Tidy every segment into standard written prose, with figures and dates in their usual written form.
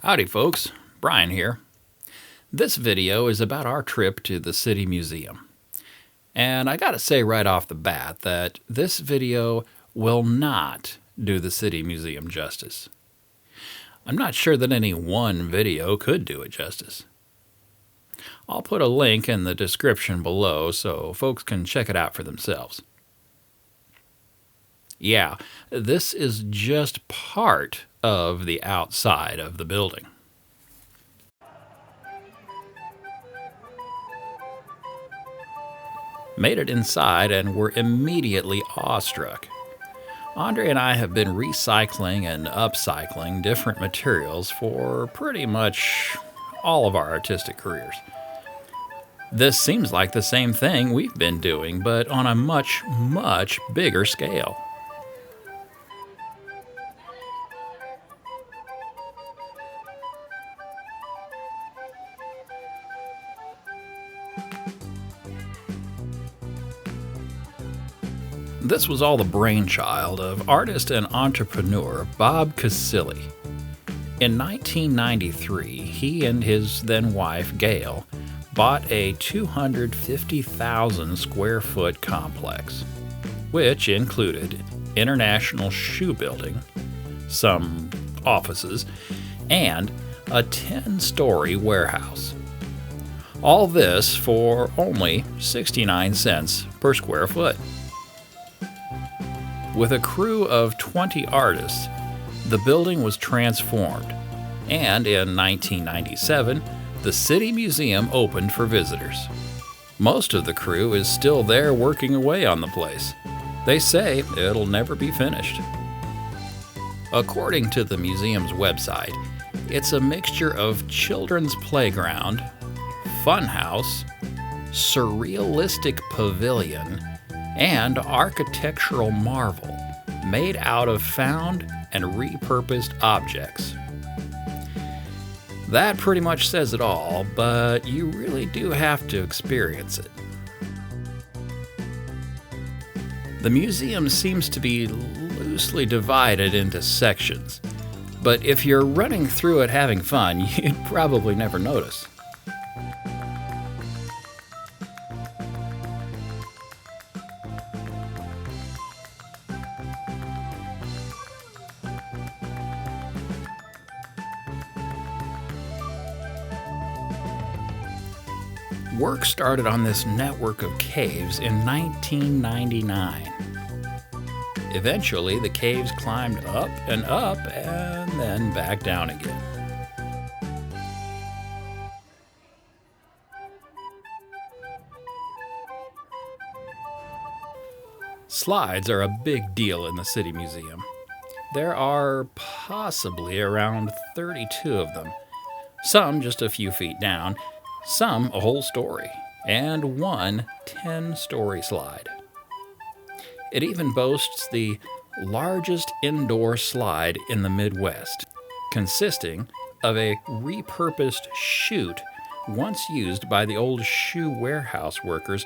Howdy folks, Brian here. This video is about our trip to the City Museum. And I gotta say right off the bat that this video will not do the City Museum justice. I'm not sure that any one video could do it justice. I'll put a link in the description below so folks can check it out for themselves. Yeah, this is just part of the outside of the building. Made it inside and were immediately awestruck. Andre and I have been recycling and upcycling different materials for pretty much all of our artistic careers. This seems like the same thing we've been doing, but on a much, much bigger scale. This was all the brainchild of artist and entrepreneur Bob Casilli. In 1993, he and his then-wife, Gail, bought a 250,000 square foot complex, which included International Shoe Building, some offices, and a 10-story warehouse. All this for only 69 cents per square foot. With a crew of 20 artists, the building was transformed, and in 1997, the City Museum opened for visitors. Most of the crew is still there working away on the place. They say it'll never be finished. According to the museum's website, it's a mixture of children's playground, funhouse, surrealistic pavilion, and architectural marvel made out of found and repurposed objects. That pretty much says it all, but you really do have to experience it. The museum seems to be loosely divided into sections, but if you're running through it having fun, you'd probably never notice. Work started on this network of caves in 1999. Eventually, the caves climbed up and then back down again. Slides are a big deal in the City Museum. There are possibly around 32 of them, some just a few feet down, some a whole story, and one 10-story slide. It even boasts the largest indoor slide in the Midwest, consisting of a repurposed chute once used by the old shoe warehouse workers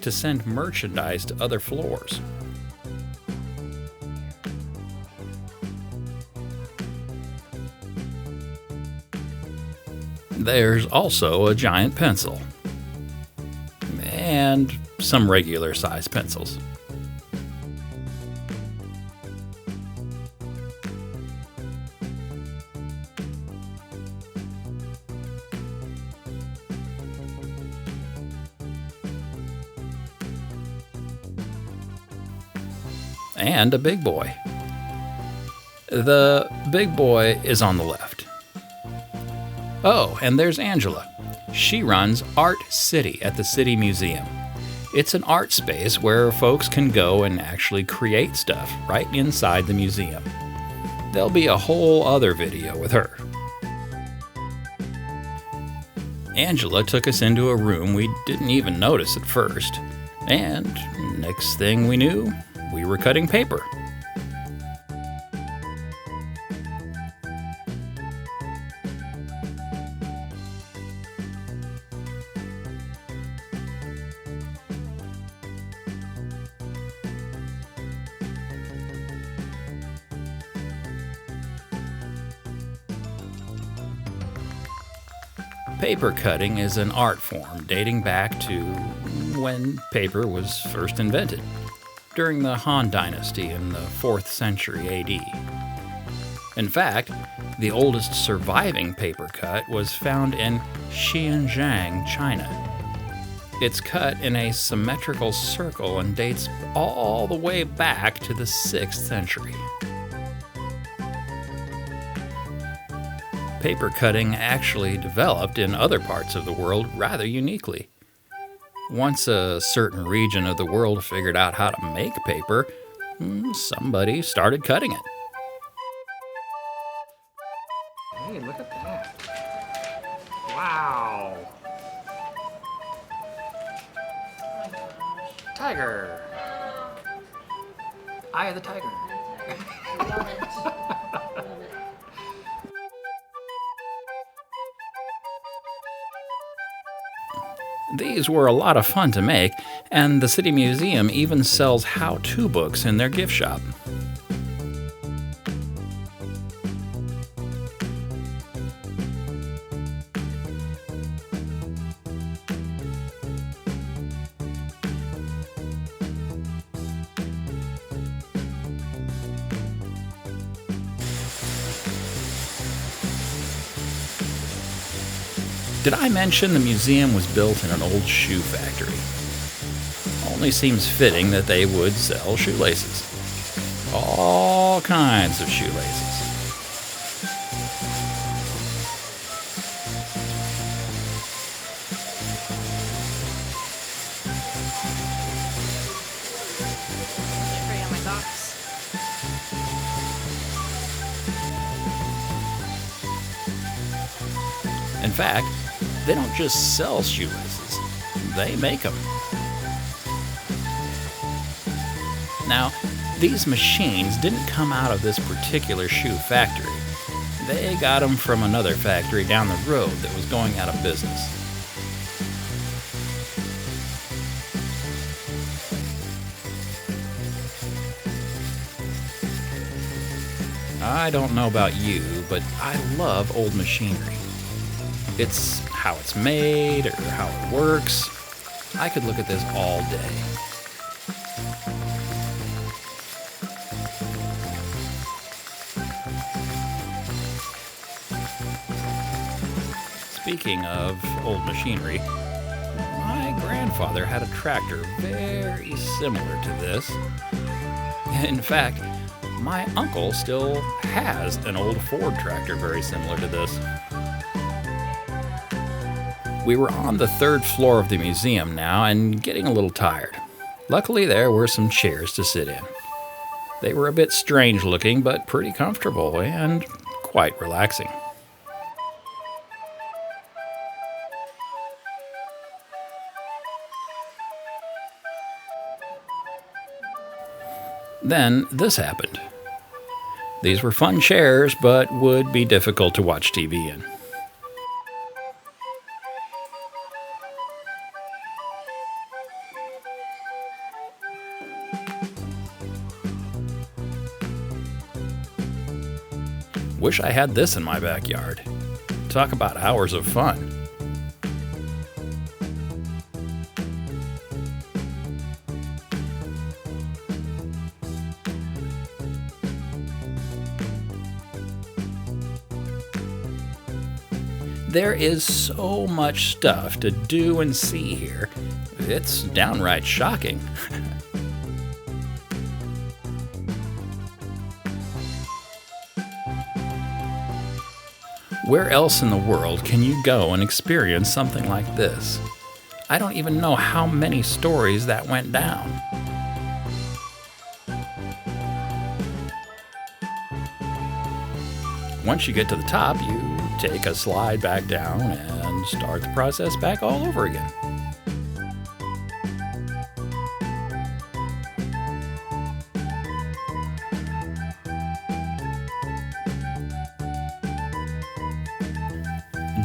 to send merchandise to other floors. There's also a giant pencil, and some regular-sized pencils. And a big boy. The big boy is on the left. Oh, and there's Angela. She runs Art City at the City Museum. It's an art space where folks can go and actually create stuff right inside the museum. There'll be a whole other video with her. Angela took us into a room we didn't even notice at first, and next thing we knew, we were cutting paper. Paper cutting is an art form dating back to when paper was first invented, during the Han Dynasty in the 4th century AD. In fact, the oldest surviving paper cut was found in Xinjiang, China. It's cut in a symmetrical circle and dates all the way back to the 6th century. Paper cutting actually developed in other parts of the world rather uniquely. Once a certain region of the world figured out how to make paper, somebody started cutting it. Hey, look at that. Wow. Tiger. Eye of the tiger. Love it. Love it. These were a lot of fun to make, and the City Museum even sells how-to books in their gift shop. Did I mention the museum was built in an old shoe factory? Only seems fitting that they would sell shoelaces. All kinds of shoelaces. Free on my box. In fact, they don't just sell shoelaces, they make them. Now, these machines didn't come out of this particular shoe factory. They got them from another factory down the road that was going out of business. I don't know about you, but I love old machinery. It's how it's made or how it works. I could look at this all day. Speaking of old machinery, my grandfather had a tractor very similar to this. In fact, my uncle still has an old Ford tractor very similar to this. We were on the 3rd floor of the museum now and getting a little tired. Luckily, there were some chairs to sit in. They were a bit strange looking, but pretty comfortable and quite relaxing. Then this happened. These were fun chairs, but would be difficult to watch TV in. Wish I had this in my backyard. Talk about hours of fun. There is so much stuff to do and see here. It's downright shocking. Where else in the world can you go and experience something like this? I don't even know how many stories that went down. Once you get to the top, you take a slide back down and start the process back all over again.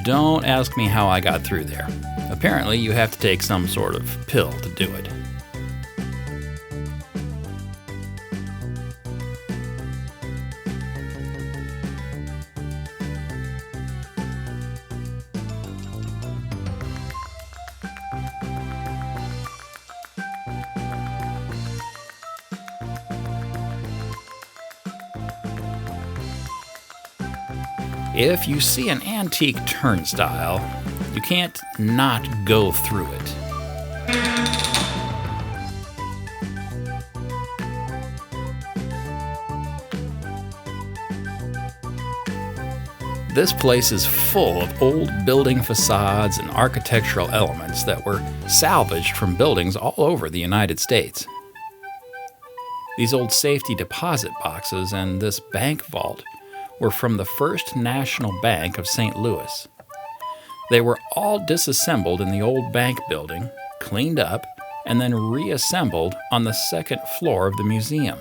Don't ask me how I got through there. Apparently, you have to take some sort of pill to do it. If you see an antique turnstile, you can't not go through it. This place is full of old building facades and architectural elements that were salvaged from buildings all over the United States. These old safety deposit boxes and this bank vault were from the First National Bank of St. Louis. They were all disassembled in the old bank building, cleaned up, and then reassembled on the second floor of the museum.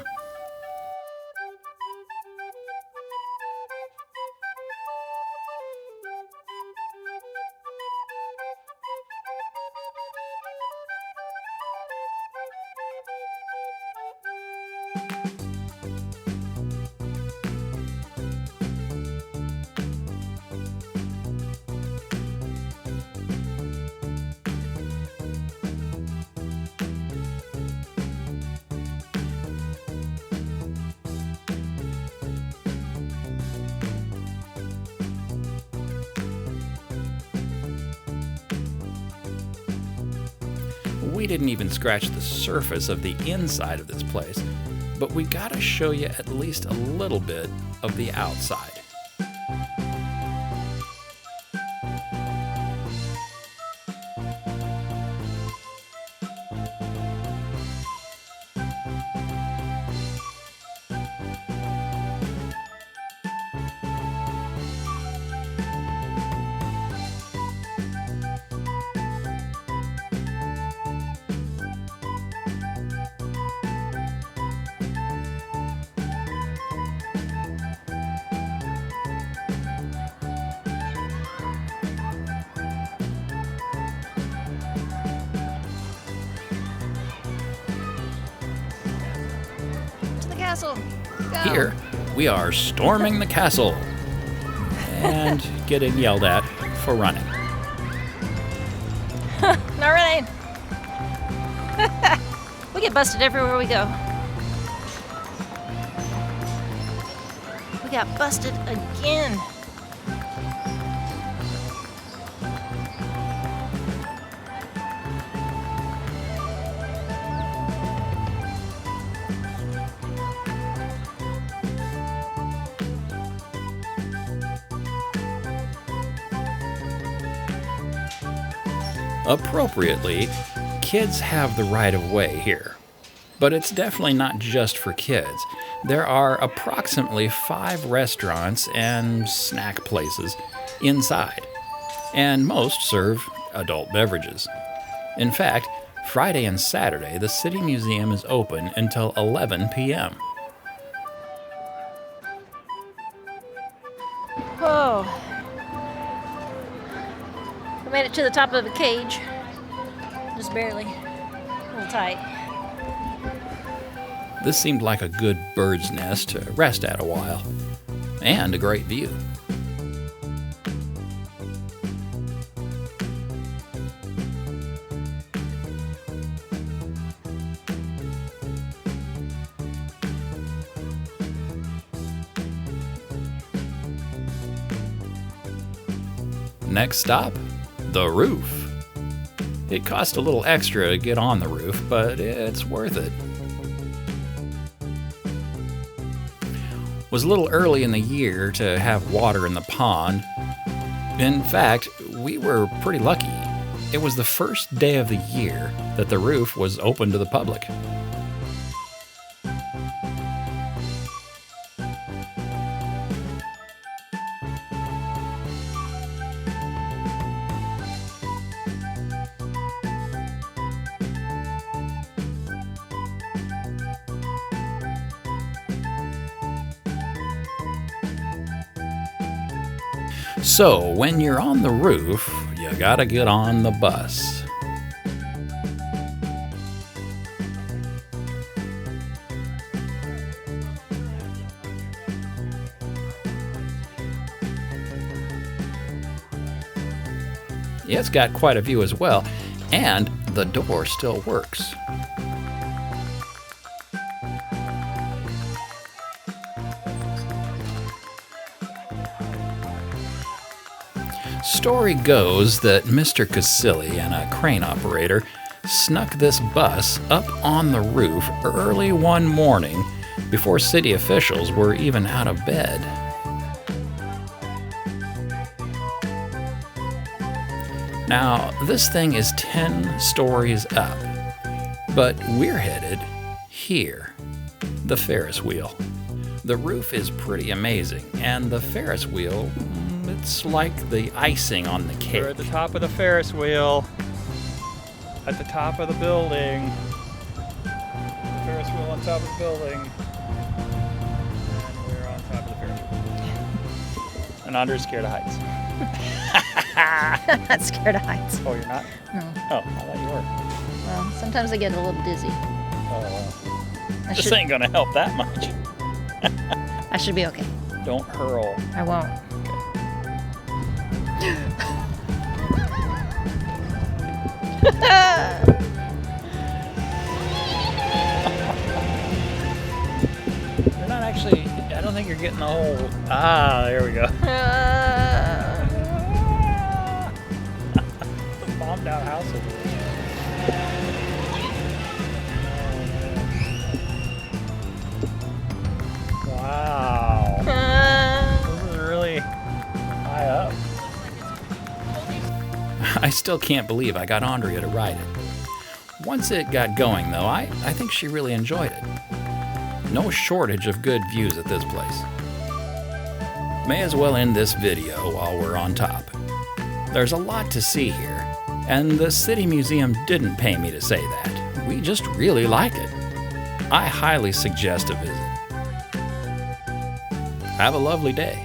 We didn't even scratch the surface of the inside of this place, but we gotta show you at least a little bit of the outside. Castle. Go. Here, we are storming the castle and getting yelled at for running. Not running. We get busted everywhere we go. We got busted again. Appropriately, kids have the right of way here. But it's definitely not just for kids. There are approximately 5 restaurants and snack places inside, and most serve adult beverages. In fact, Friday and Saturday, the City Museum is open until 11 p.m. Whoa. We made it to the top of a cage. Just barely. A little tight. This seemed like a good bird's nest to rest at a while, and a great view. Next stop, the roof. It cost a little extra to get on the roof, but it's worth it. It was a little early in the year to have water in the pond. In fact, we were pretty lucky. It was the first day of the year that the roof was open to the public. So, when you're on the roof, you gotta get on the bus. It's got quite a view as well, and the door still works. Story goes that Mr. Casilli and a crane operator snuck this bus up on the roof early one morning before city officials were even out of bed. Now, this thing is 10 stories up, but we're headed here, the Ferris wheel. The roof is pretty amazing, and the Ferris wheel, it's like the icing on the cake. We're at the top of the Ferris wheel, at the top of the building. The Ferris wheel on top of the building. And we're on top of the Ferris wheel. And Andre's scared of heights. I'm not scared of heights. Oh, you're not? No. Oh, I thought you were. Well, sometimes I get a little dizzy. Oh, I this should, ain't gonna help that much. I should be okay. Don't hurl. I won't. You're not actually, I don't think you're getting the whole, there we go. Bombed out house over there. Wow. This is really high up. I still can't believe I got Andrea to ride it. Once it got going, though, I think she really enjoyed it. No shortage of good views at this place. May as well end this video while we're on top. There's a lot to see here, and the City Museum didn't pay me to say that. We just really like it. I highly suggest a visit. Have a lovely day.